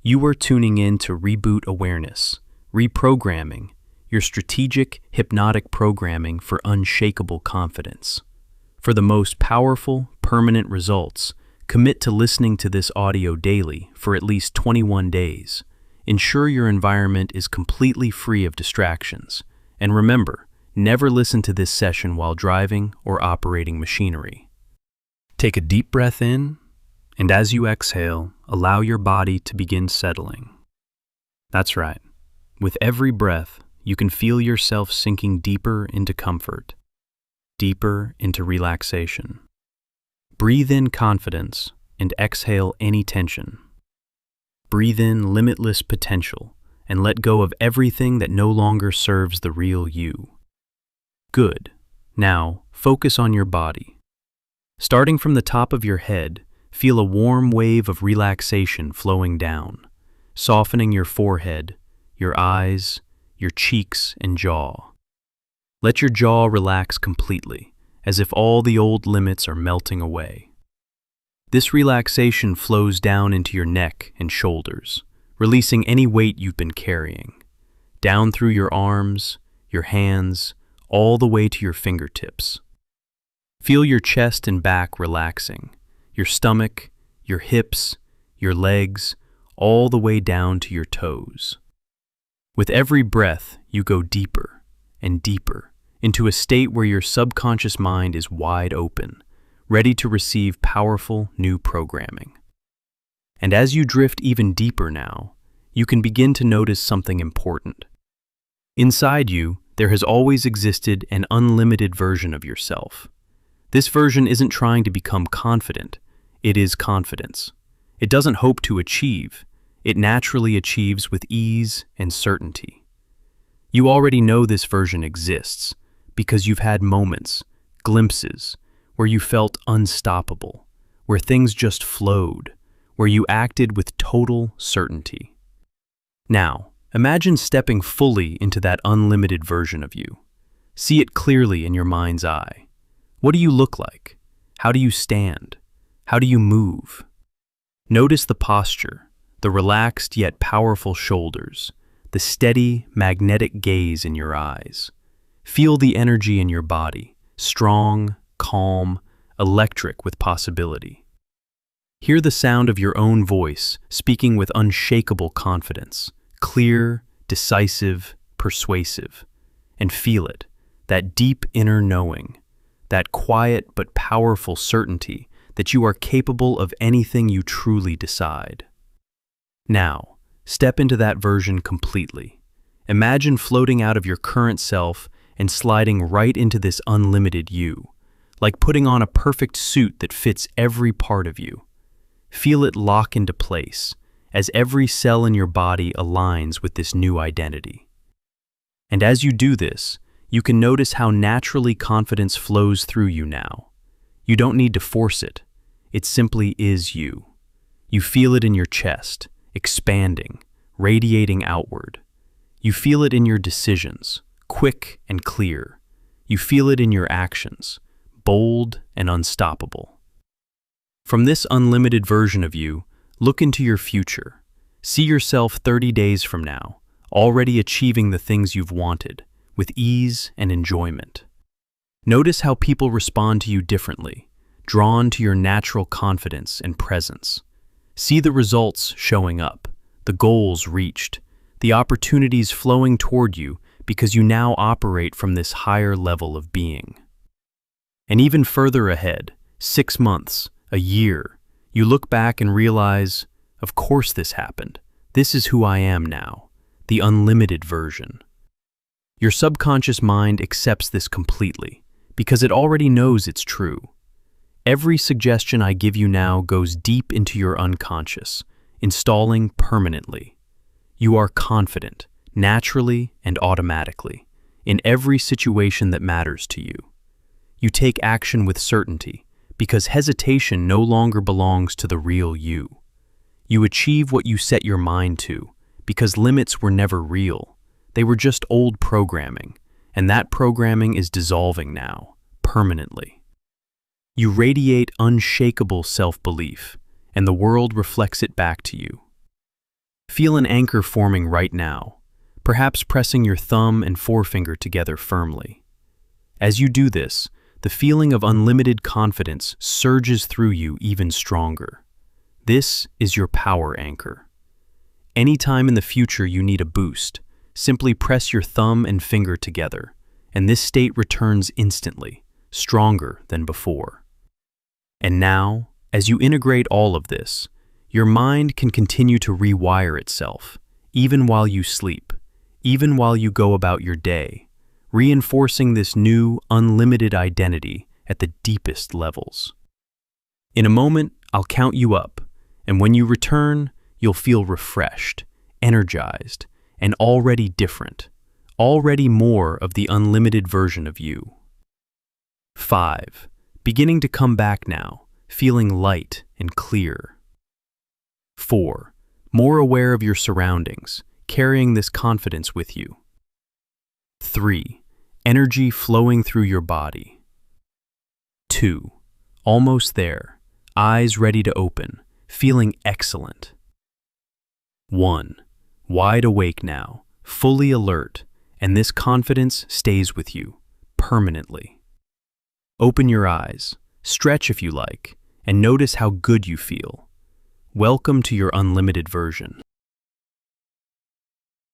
You are tuning in to Reboot Awareness, reprogramming, your strategic hypnotic programming for unshakable confidence. For the most powerful, permanent results, commit to listening to this audio daily for at least 21 days. Ensure your environment is completely free of distractions. And remember, never listen to this session while driving or operating machinery. Take a deep breath in, and as you exhale, allow your body to begin settling. That's right. With every breath, you can feel yourself sinking deeper into comfort, deeper into relaxation. Breathe in confidence and exhale any tension. Breathe in limitless potential and let go of everything that no longer serves the real you. Good. Now, focus on your body. Starting from the top of your head, feel a warm wave of relaxation flowing down, softening your forehead, your eyes, your cheeks, and jaw. Let your jaw relax completely, as if all the old limits are melting away. This relaxation flows down into your neck and shoulders, releasing any weight you've been carrying, down through your arms, your hands, all the way to your fingertips. Feel your chest and back relaxing, your stomach, your hips, your legs, all the way down to your toes. With every breath, you go deeper and deeper into a state where your subconscious mind is wide open, ready to receive powerful new programming. And as you drift even deeper now, you can begin to notice something important. Inside you, there has always existed an unlimited version of yourself. This version isn't trying to become confident. It is confidence. It doesn't hope to achieve. It naturally achieves with ease and certainty. You already know this version exists because you've had moments, glimpses, where you felt unstoppable, where things just flowed, where you acted with total certainty. Now, imagine stepping fully into that unlimited version of you. See it clearly in your mind's eye. What do you look like? How do you stand? How do you move? Notice the posture, the relaxed yet powerful shoulders, the steady, magnetic gaze in your eyes. Feel the energy in your body, strong, calm, electric with possibility. Hear the sound of your own voice speaking with unshakable confidence, clear, decisive, persuasive. And feel it, that deep inner knowing, that quiet but powerful certainty that you are capable of anything you truly decide. Now, step into that version completely. Imagine floating out of your current self and sliding right into this unlimited you, like putting on a perfect suit that fits every part of you. Feel it lock into place as every cell in your body aligns with this new identity. And as you do this, you can notice how naturally confidence flows through you now. You don't need to force it. It simply is you. You feel it in your chest, expanding, radiating outward. You feel it in your decisions, quick and clear. You feel it in your actions, bold and unstoppable. From this unlimited version of you, look into your future. See yourself 30 days from now, already achieving the things you've wanted, with ease and enjoyment. Notice how people respond to you differently, drawn to your natural confidence and presence. See the results showing up, the goals reached, the opportunities flowing toward you because you now operate from this higher level of being. And even further ahead, 6 months, a year, you look back and realize, of course this happened. This is who I am now, the unlimited version. Your subconscious mind accepts this completely because it already knows it's true. Every suggestion I give you now goes deep into your unconscious, installing permanently. You are confident, naturally and automatically, in every situation that matters to you. You take action with certainty because hesitation no longer belongs to the real you. You achieve what you set your mind to because limits were never real. They were just old programming, and that programming is dissolving now, permanently. You radiate unshakable self-belief, and the world reflects it back to you. Feel an anchor forming right now, perhaps pressing your thumb and forefinger together firmly. As you do this, the feeling of unlimited confidence surges through you even stronger. This is your power anchor. Anytime in the future you need a boost, simply press your thumb and finger together, and this state returns instantly, stronger than before. And now, as you integrate all of this, your mind can continue to rewire itself, even while you sleep, even while you go about your day, reinforcing this new, unlimited identity at the deepest levels. In a moment, I'll count you up, and when you return, you'll feel refreshed, energized, and already different, already more of the unlimited version of you. 5. Beginning to come back now, feeling light and clear. 4. More aware of your surroundings, carrying this confidence with you. 3. Energy flowing through your body. 2. Almost there, eyes ready to open, feeling excellent. 1. Wide awake now, fully alert, and this confidence stays with you, permanently. Open your eyes, stretch if you like, and notice how good you feel. Welcome to your unlimited version.